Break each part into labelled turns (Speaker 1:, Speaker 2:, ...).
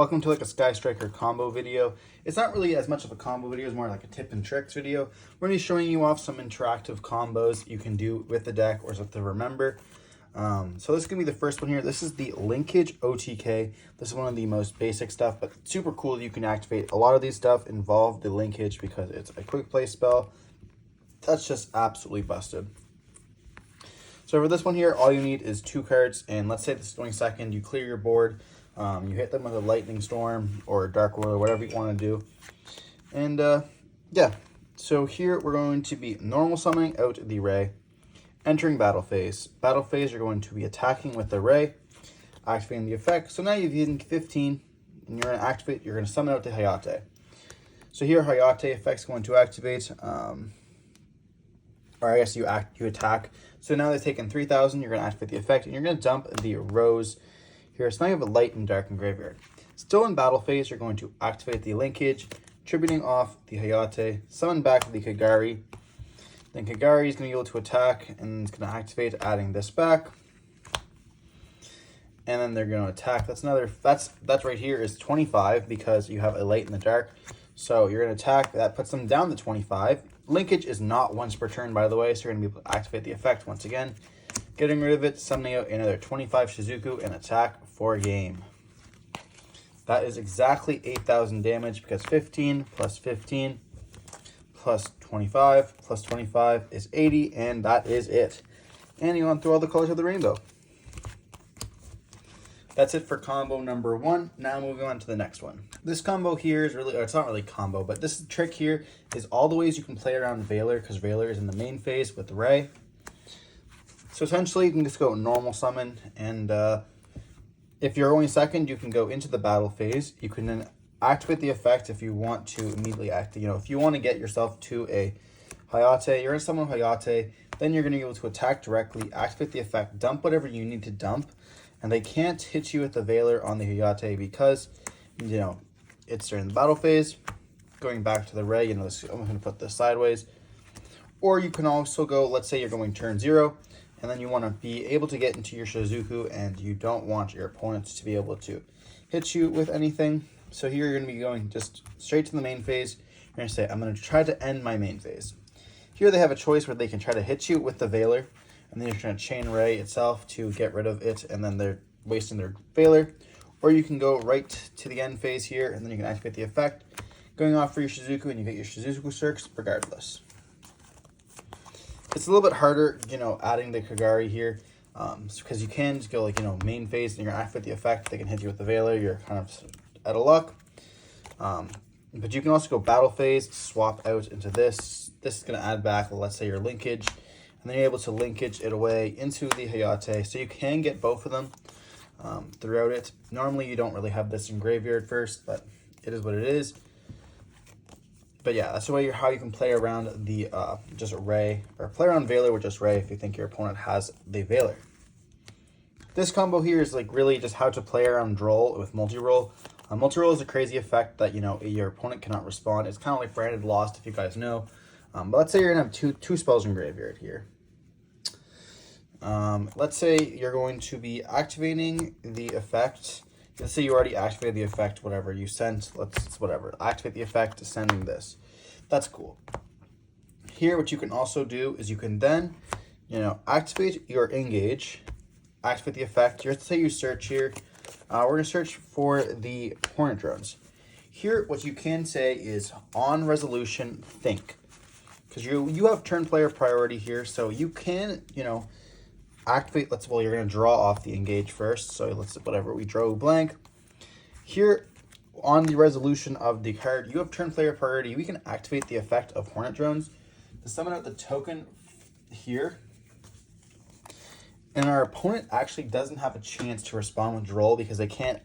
Speaker 1: Welcome to like a Sky Striker combo video. It's not really as much of a combo video, it's more like a tip and tricks video. We're going to be showing you off some interactive combos you can do with the deck or something to remember. So this is going to be the first one here. This is the Linkage OTK. This is one of the most basic stuff, but super cool that you can activate. A lot of these stuff involve the linkage because it's a quick play spell. That's just absolutely busted. So for this one here, all you need is 2 cards, and let's say this is going second, you clear your board, you hit them with a Lightning Storm or a Dark Whirl or whatever you want to do. And yeah, so here we're going to be normal summoning out the Ray, entering battle phase. Battle phase, you're going to be attacking with the Ray, activating the effect. So now you've used 15, and you're going to activate, you're going to summon out the Hayate. So here, Hayate effect's going to activate, or I guess you attack. So now they've taken 3,000, you're going to activate the effect, and you're going to dump the Rose here. So now you have a light and dark and graveyard. Still in battle phase, you're going to activate the linkage, tributing off the Hayate, summon back the Kagari. Then Kagari is going to be able to attack, and it's going to activate, adding this back. And then they're going to attack. That's right here is 25 because you have a light and the dark. So you're going to attack. That puts them down to 25. Linkage is not once per turn, by the way, so you're going to be able to activate the effect once again. Getting rid of it, summoning out another 25 Shizuku, and attack for game. That is exactly 8,000 damage because 15 plus 15 plus 25 plus 25 is 80, and that is it. And you want through all the colors of the rainbow. That's it for combo number 1. Now moving on to the next one. This combo here is really, or it's not really combo, but this trick here is all the ways you can play around Veiler, because Veiler is in the main phase with the Ray. So essentially you can just go normal summon, and if you're only second, you can go into the battle phase. You can then activate the effect if you want to immediately if you want to get yourself to a Hayate, you're going to summon Hayate, then you're going to be able to attack directly, activate the effect, dump whatever you need to dump. And they can't hit you with the Veiler on the Hayate because, it's during the battle phase. Going back to the Ray, I'm going to put this sideways. Or you can also go, let's say you're going turn 0, and then you want to be able to get into your Shizuku, and you don't want your opponents to be able to hit you with anything. So here you're going to be going just straight to the main phase. You're going to say, I'm going to try to end my main phase. Here they have a choice where they can try to hit you with the Veiler, and then you're trying to chain Ray itself to get rid of it, and then they're wasting their Veiler. Or you can go right to the end phase here, and then you can activate the effect, going off for your Shizuku, and you get your Shizuku Circus regardless. It's a little bit harder, adding the Kagari here, because you can just go main phase, and you're gonna activate the effect. They can hit you with the Veiler. You're kind of out of luck. But you can also go battle phase, swap out into this. This is gonna add back, let's say, your linkage. And then you're able to linkage it away into the Hayate. So you can get both of them throughout it. Normally you don't really have this in graveyard first, but it is what it is. But yeah, that's the way how you can play around the just Ray, or play around Veiler with just Ray if you think your opponent has the Veiler. This combo here is really just how to play around Droll with multi-roll. Multi-roll is a crazy effect that your opponent cannot respond. It's kind of like Branded Lost, if you guys know. But let's say you're going to have two spells in graveyard here. Let's say you're going to be activating the effect. Let's say you already activated the effect, whatever you sent. Whatever. Activate the effect, sending this. That's cool. Here, what you can also do is you can then, activate your engage, activate the effect. Let's say you search here. We're going to search for the Hornet Drones. Here, what you can say is on resolution, think. Because you have turn player priority here, so you can, activate, you're going to draw off the engage first, so we draw blank. Here, on the resolution of the card, you have turn player priority. We can activate the effect of Hornet Drones to summon out the token here. And our opponent actually doesn't have a chance to respond with Droll because they can't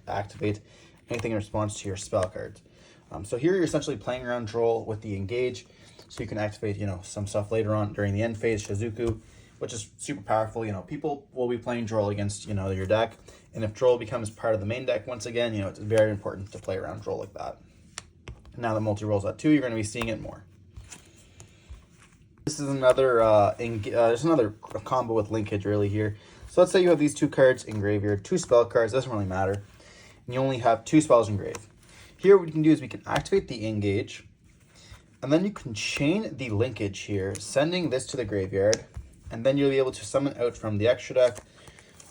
Speaker 1: activate anything in response to your spell cards. So here you're essentially playing around Droll with the engage, so you can activate, some stuff later on during the end phase, Shizuku, which is super powerful. People will be playing Droll against, your deck, and if Droll becomes part of the main deck once again, it's very important to play around Droll like that. Now that multi-rolls at 2, you're going to be seeing it more. This is another there's another combo with linkage really here. So let's say you have these 2 cards in graveyard, 2 spell cards, doesn't really matter. and you only have 2 spells in grave. Here what we can do is we can activate the Engage, and then you can chain the Linkage here, sending this to the graveyard, and then you'll be able to summon out from the extra deck.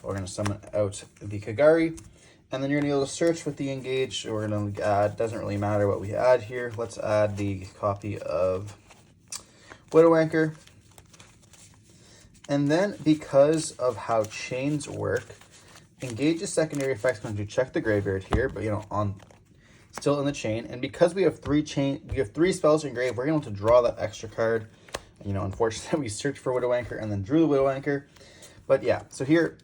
Speaker 1: We're going to summon out the Kagari, and then you're going to be able to search with the Engage. We're going to add, doesn't really matter what we add here. Let's add the copy of Widow Anchor. And then because of how chains work, Engage's secondary effect is going to check the graveyard here, but still in the chain. And because we have 3 spells in grave, we're able to draw that extra card. Unfortunately, we searched for Widow Anchor and then drew the Widow Anchor. But yeah, so here,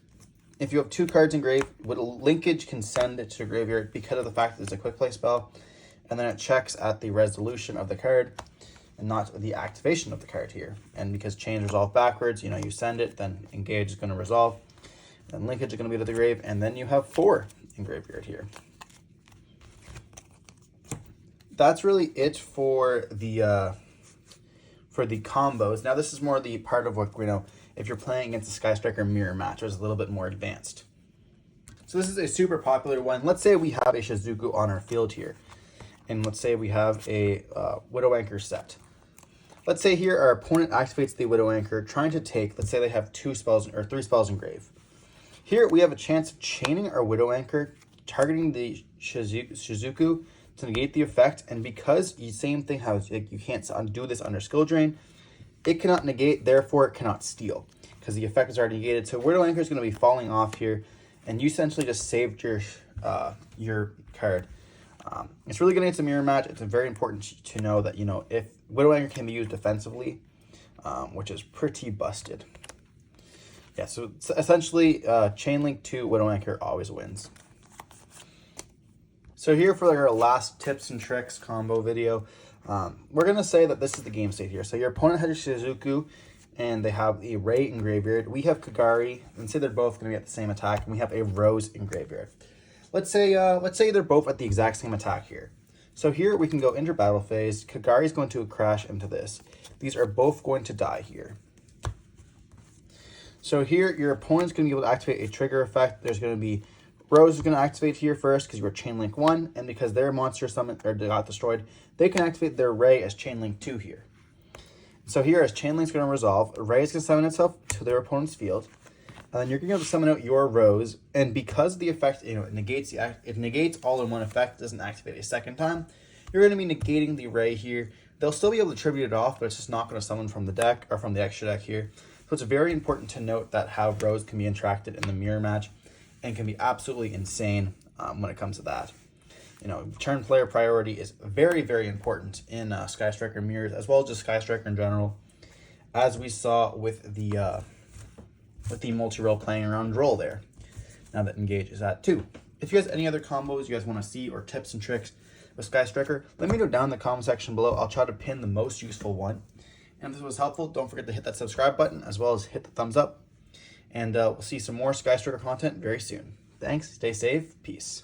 Speaker 1: if you have 2 cards in grave, Linkage can send it to the graveyard because of the fact that it's a quick play spell, and then it checks at the resolution of the card and not the activation of the card here. And because chains resolve backwards, you send it, then Engage is going to resolve, then Linkage is going to be to the grave, and then you have 4 in graveyard here. That's really it for the combos. Now this is more the part of what if you're playing against a Sky Striker mirror match, it's a little bit more advanced. So this is a super popular one. Let's say we have a Shizuku on our field here, and let's say we have a Widow Anchor set. Let's say here our opponent activates the Widow Anchor, trying to take, let's say they have 2 spells or 3 spells in grave. Here we have a chance of chaining our Widow Anchor, targeting the Shizuku to negate the effect, and because the same thing how you can't undo this under skill drain, it cannot negate, therefore it cannot steal, because the effect is already negated. So Widow Anchor is going to be falling off here, and you essentially just saved your card. It's really good against a mirror match. It's very important to know that if Widow Anchor can be used defensively, which is pretty busted. Yeah, so essentially chain link to Widow Anchor always wins. So here for our last tips and tricks combo video, we're going to say that this is the game state here. So your opponent has a Shizuku, and they have a Ray in graveyard. We have Kagari, and say they're both going to be at the same attack, and we have a Rose in graveyard. Let's say they're both at the exact same attack here. So here we can go into battle phase. Kagari is going to crash into this. These are both going to die here. So here your opponent's going to be able to activate a trigger effect. There's going to be Rose is going to activate here first because you were chain link 1, and because their monster summon or got destroyed, they can activate their Ray as chain link 2 here. So here, as chain link's going to resolve, Ray is going to summon itself to their opponent's field, and then you're going to be able to summon out your Rose. And because the effect, it negates all in one effect, doesn't activate a second time, you're going to be negating the Ray here. They'll still be able to tribute it off, but it's just not going to summon from the deck or from the extra deck here. So it's very important to note that how Rose can be interacted in the mirror match, and can be absolutely insane when it comes to that. Turn player priority is very, very important in Sky Striker mirrors, as well as just Sky Striker in general, as we saw with the multi-role playing around role there, now that Engage is at 2. If you guys have any other combos you guys want to see, or tips and tricks with Sky Striker, let me know down in the comment section below. I'll try to pin the most useful one. And if this was helpful, don't forget to hit that subscribe button, as well as hit the thumbs up. And we'll see some more Sky Striker content very soon. Thanks, stay safe, peace.